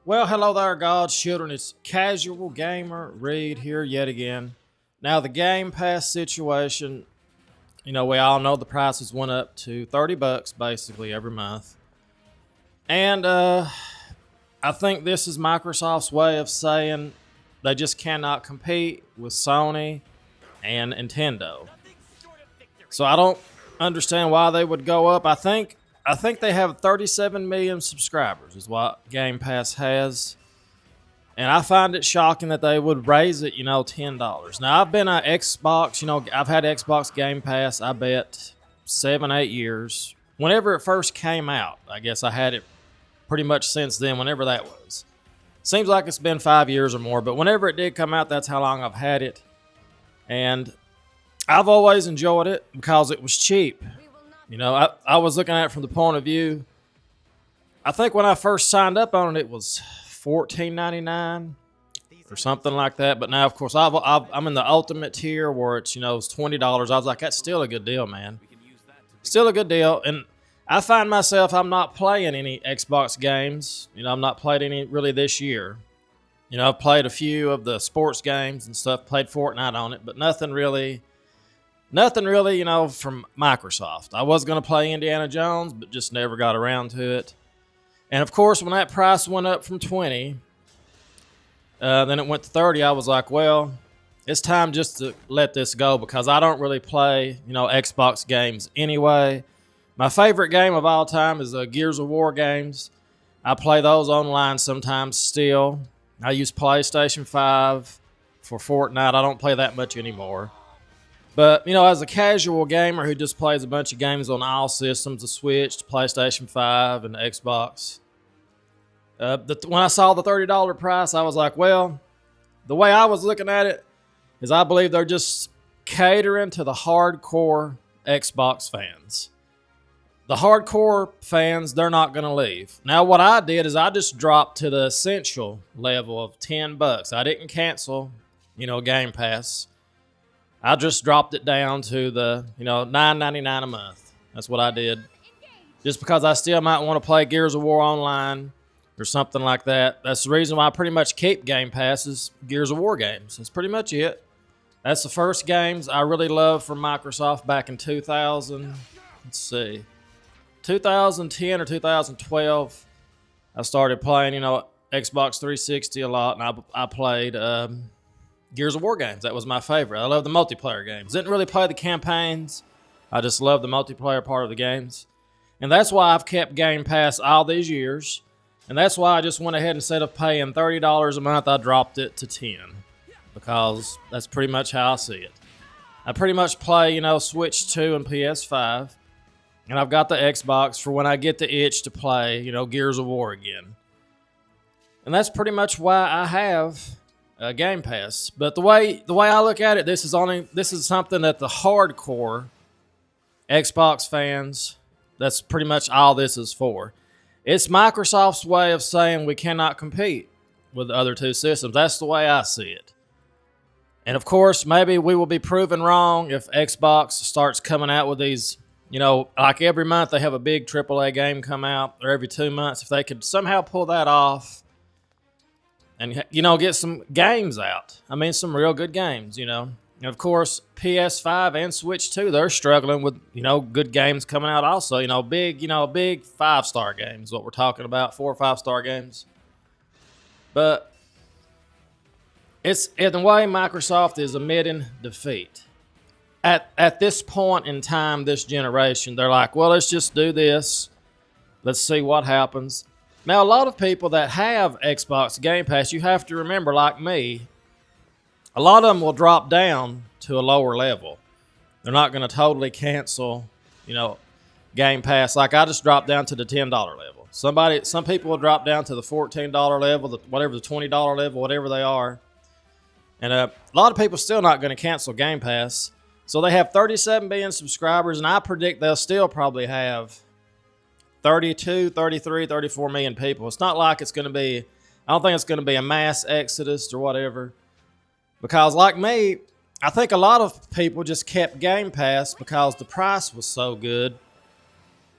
Well, hello there, God's children. It's Casual Gamer Reed here yet again. Now, the Game Pass situation, we all know the prices went up to 30 bucks basically every month. And I think this is Microsoft's way of saying they just cannot compete with Sony and Nintendo. So I don't understand why they would go up. I think they have 37 million subscribers is what Game Pass has. And I find it shocking that they would raise it, $10. Now, I've been on Xbox, I've had Xbox Game Pass, I bet 7, 8 years. Whenever it first came out, I guess I had it pretty much since then, whenever that was. Seems like it's been 5 years or more, but whenever it did come out, that's how long I've had it. And I've always enjoyed it because it was cheap. I was looking at it from the point of view. I think when I first signed up on it, it was $14.99 or something like that. But now, of course, I'm in the ultimate tier where it's it's $20. I was like, that's still a good deal, man. Still a good deal. And I find myself I'm not playing any Xbox games. I'm not played any really this year. I've played a few of the sports games and stuff. Played Fortnite on it, but nothing really. Nothing really, from Microsoft. I was going to play Indiana Jones, but just never got around to it. And of course, when that price went up from 20, then it went to 30, I was like, well, it's time just to let this go because I don't really play, Xbox games anyway. My favorite game of all time is the Gears of War games. I play those online sometimes still. I use PlayStation 5 for Fortnite. I don't play that much anymore. But, as a casual gamer who just plays a bunch of games on all systems, the Switch, the PlayStation 5, and the Xbox, when I saw the $30 price, I was like, well, the way I was looking at it is I believe they're just catering to the hardcore Xbox fans. The hardcore fans, they're not going to leave. Now, what I did is I just dropped to the essential level of 10 bucks. I didn't cancel, Game Pass. I just dropped it down to the, $9.99 a month. That's what I did. Just because I still might want to play Gears of War online or something like that. That's the reason why I pretty much keep Game Passes, Gears of War games. That's pretty much it. That's the first games I really loved from Microsoft back in 2000. Let's see. 2010 or 2012, I started playing, Xbox 360 a lot, and I played Gears of War games. That was my favorite. I love the multiplayer games. Didn't really play the campaigns. I just love the multiplayer part of the games. And that's why I've kept Game Pass all these years. And that's why I just went ahead and instead of paying $30 a month, I dropped it to 10 because that's pretty much how I see it. I pretty much play, Switch 2 and PS5. And I've got the Xbox for when I get the itch to play, Gears of War again. And that's pretty much why I have Game Pass. But the way I look at it, this is something that the hardcore Xbox fans, that's pretty much all this is for. It's Microsoft's way of saying we cannot compete with the other two systems. That's the way I see it. And of course, maybe we will be proven wrong if Xbox starts coming out with these, like every month they have a big AAA game come out, or every 2 months. If they could somehow pull that off, and, get some games out. I mean, some real good games, And, of course, PS5 and Switch 2, they're struggling with, good games coming out also. Big 5-star games, what we're talking about, 4 or 5-star games. But it's in the way Microsoft is admitting defeat. At this point in time, this generation, they're like, well, let's just do this. Let's see what happens. Now, a lot of people that have Xbox Game Pass, you have to remember, like me, a lot of them will drop down to a lower level. They're not going to totally cancel, Game Pass. Like I just dropped down to the $10 level. Some people will drop down to the $14 level, the $20 level, whatever they are. And a lot of people still not going to cancel Game Pass. So they have 37 million subscribers, and I predict they'll still probably have 32, 33, 34 million people. It's not like it's going to be, I don't think it's going to be a mass exodus or whatever. Because like me, I think a lot of people just kept Game Pass because the price was so good.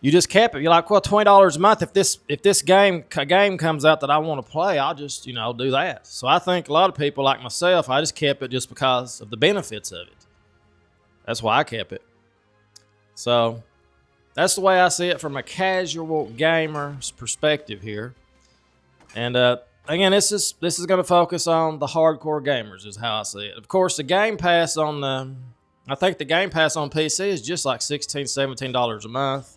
You just kept it. You're like, well, $20 a month. If this game comes out that I want to play, I'll just do that. So I think a lot of people like myself, I just kept it just because of the benefits of it. That's why I kept it. So that's the way I see it from a casual gamer's perspective here. And again, this is going to focus on the hardcore gamers, is how I see it. Of course, the Game Pass I think the Game Pass on PC is just like $16, $17 a month.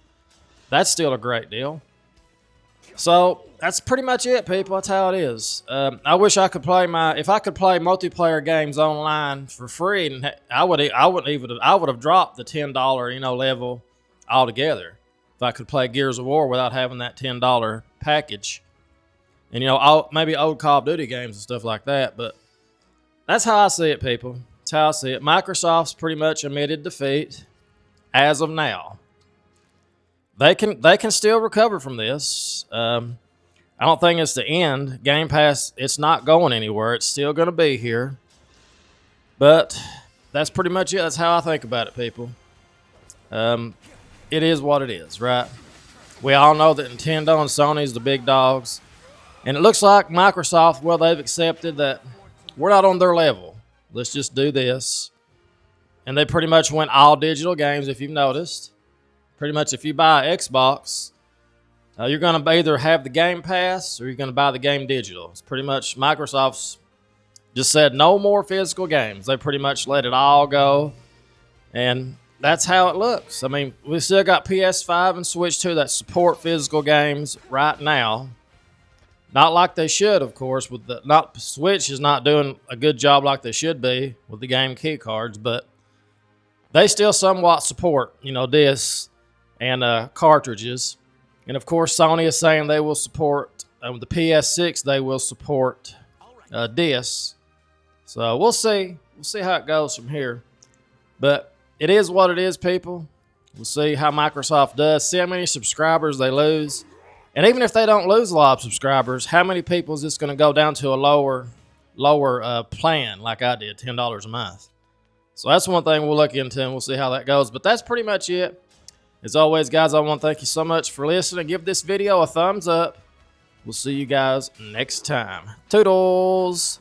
That's still a great deal. So that's pretty much it, people. That's how it is. I wish I could play if I could play multiplayer games online for free, and I would have dropped the $10 level altogether if I could play Gears of War without having that $10 package. And maybe old Call of Duty games and stuff like that. But that's how I see it, people. That's how I see it. Microsoft's pretty much admitted defeat as of now. They can still recover from this. I don't think it's the end. Game Pass, it's not going anywhere. It's still going to be here. But that's pretty much it. That's how I think about it, people. It is what it is, right? We all know that Nintendo and Sony's the big dogs. And it looks like Microsoft, well, they've accepted that we're not on their level. Let's just do this. And they pretty much went all digital games, if you've noticed. Pretty much if you buy an Xbox, you're going to either have the Game Pass or you're going to buy the game digital. It's pretty much Microsoft's just said no more physical games. They pretty much let it all go. And that's how it looks. I mean, we still got PS5 and Switch 2 that support physical games right now. Not like they should, of course. Switch is not doing a good job like they should be with the game key cards, but they still somewhat support, discs and cartridges. And of course, Sony is saying they will support the PS6. They will support discs. So we'll see. We'll see how it goes from here. But it is what it is, people. We'll see how Microsoft does. See how many subscribers they lose. And even if they don't lose a lot of subscribers, how many people is this going to go down to a lower plan like I did, $10 a month? So that's one thing we'll look into, and we'll see how that goes. But that's pretty much it. As always, guys, I want to thank you so much for listening. Give this video a thumbs up. We'll see you guys next time. Toodles!